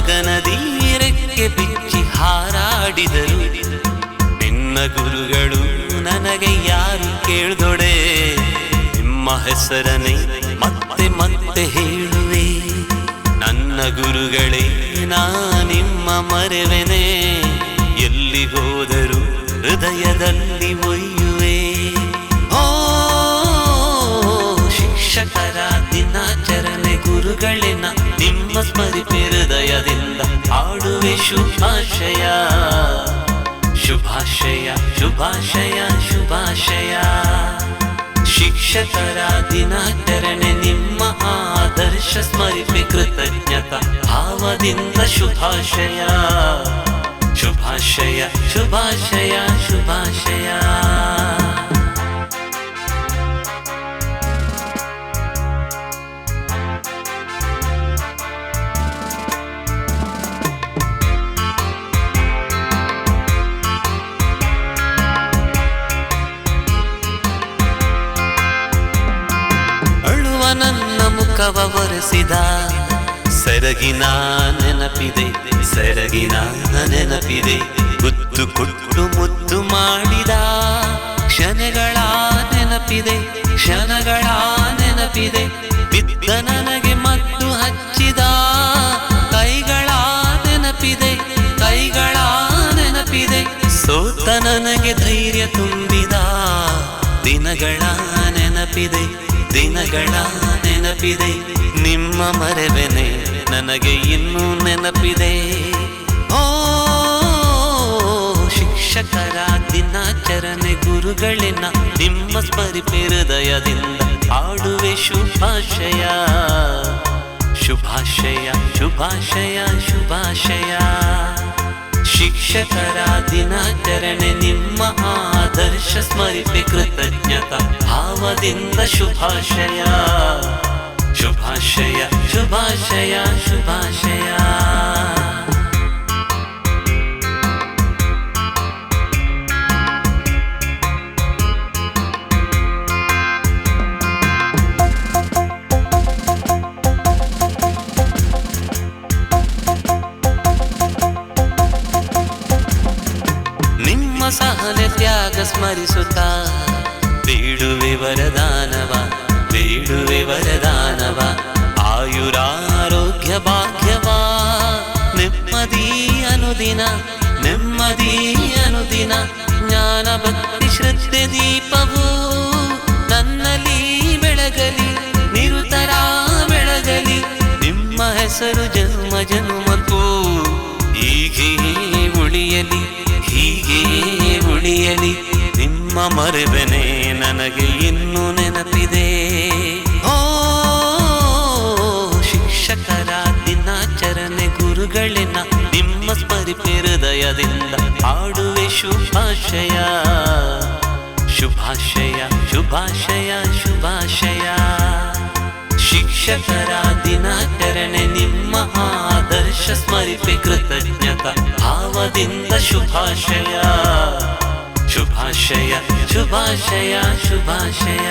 ಗಗನದಿ ರೆಕ್ಕೆ ಬಿಚ್ಚಿ ಹಾರಾಡಿದರು ನಿನ್ನ ಗುರುಗಳು ನನಗೆ ಯಾರು ಕೇಳ್ದೊಡೆ ನಿಮ್ಮ ಹೆಸರನ್ನೇ ಮತ್ತೆ ಮತ್ತೆ ಹೇಳುವೆ ನನ್ನ ಗುರುಗಳೇ ನಾ ನಿಮ್ಮ ಮರೆವೆನೆ ಎಲ್ಲಿ ಹೋದರೂ ಹೃದಯದಲ್ಲಿ ಒಯ್ಯುವೆ ಓ ಶಿಕ್ಷಕರ ದಿನಾಚರಣೆ ಗುರುಗಳಿನ ನಿಮ್ಮ ಸ್ಮರಿಪೆ ಹೃದಯದಿಂದ ಹಾಡುವೆ ಶುಭಾಶಯ ಶುಭಾಶಯ ಶುಭಾಶಯ ಶುಭಾಶಯ ಶಿಕ್ಷಕರ ದಿನಾಚರಣೆ ನಿಮ್ಮ ಆದರ್ಶ ಸ್ಮರಿಪೆ ಕೃತಜ್ಞತಾ ಭಾವದಿಂದ ಶುಭಾಶಯ ಶುಭಾಶಯ ಶುಭಾಶಯ ಶುಭಾಶಯ ಅಳುವ ನನ್ನ ಮುಖವ ಒರೆಸಿದ ಸೆರಗಿನ ನೆನಪಿದೆ ಸೆರಗಿನ ನೆನಪಿದೆ ಗುತ್ತು ಕೊಟ್ಟು ಮುದ್ದು ಮಾಡಿದ ಕ್ಷಣಗಳ ನೆನಪಿದೆ ಕ್ಷಣಗಳ ನೆನಪಿದೆ ಬಿದ್ದ ನನಗೆ ಮದ್ದು ಹಚ್ಚಿದ ಕೈಗಳ ನೆನಪಿದೆ ಕೈಗಳ ನೆನಪಿದೆ ಸೋತ ನನಗೆ ಧೈರ್ಯ ತುಂಬಿದ ದಿನಗಳ ನೆನಪಿದೆ ದಿನಗಳ ನೆನಪಿದೆ ನಿಮ್ಮ ಮರೆವೆನೆ ನನಗೆ ಇನ್ನೂ ನೆನಪಿದೆ ಓ ಶಿಕ್ಷಕರ ದಿನಾಚರಣೆ ಗುರುಗಳಿನ ನಿಮ್ಮ ಸ್ಮರಿಪೆ ಹೃದಯದಿಂದ ಹಾಡುವೆ ಶುಭಾಶಯ ಶುಭಾಶಯ ಶುಭಾಶಯ ಶುಭಾಶಯ ಶಿಕ್ಷಕರ ದಿನಾಚರಣೆ ನಿಮ್ಮ ಆದರ್ಶ ಸ್ಮರಿಪೆ ಕೃತಜ್ಞತಾ ಭಾವದಿಂದ ಶುಭಾಶಯ ಶುಭಾಶಯ ಶುಭಾಶಯ ಶುಭಾಶಯ ನಿಮ್ಮ ಸಹನೆ ತ್ಯಾಗ ಸ್ಮರಿಸುತ್ತಾ ಬೇಡುವೆ ವರದಾನವ ಬೇಡುವೆ ವರದಾನವ ಆಯುರಾರೋಗ್ಯ ಭಾಗ್ಯವಾ ನೆಮ್ಮದಿ ಅನುದಿನ ನೆಮ್ಮದಿ ಅನುದಿನ ಜ್ಞಾನ ಭಕ್ತಿ ಶ್ರದ್ಧೆ ದೀಪವು ನನ್ನಲ್ಲಿ ಬೆಳಗಲಿ ನಿರುತರ ಬೆಳಗಲಿ ನಿಮ್ಮ ಹೆಸರು ಜನ್ಮ ಜನ್ಮಕ್ಕೂ ಹೀಗೆ ಉಳಿಯಲಿ ಹೀಗೆ ಉಳಿಯಲಿ ನಿಮ್ಮ ಮರೆವೆನೆ ನನಗೆ ಇನ್ನೂ ನೆನಪಿದೆ ಓ ಶಿಕ್ಷಕರ ದಿನಾಚರಣೆ ಗುರುಗಳಿನ ನಿಮ್ಮ ಸ್ಮರಿಪೆ ಹೃದಯದಿಂದ ಹಾಡುವೆ ಶುಭಾಶಯ ಶುಭಾಶಯ ಶುಭಾಶಯ ಶುಭಾಶಯ ಶಿಕ್ಷಕರ ದಿನಾಚರಣೆ ನಿಮ್ಮ ಆದರ್ಶ ಸ್ಮರಿಪೆ ಕೃತಜ್ಞತಾ ಭಾವದಿಂದ ಶುಭಾಶಯ ಶುಭಾಶಯ ಶುಭಾಶಯ ಶುಭಾಶಯ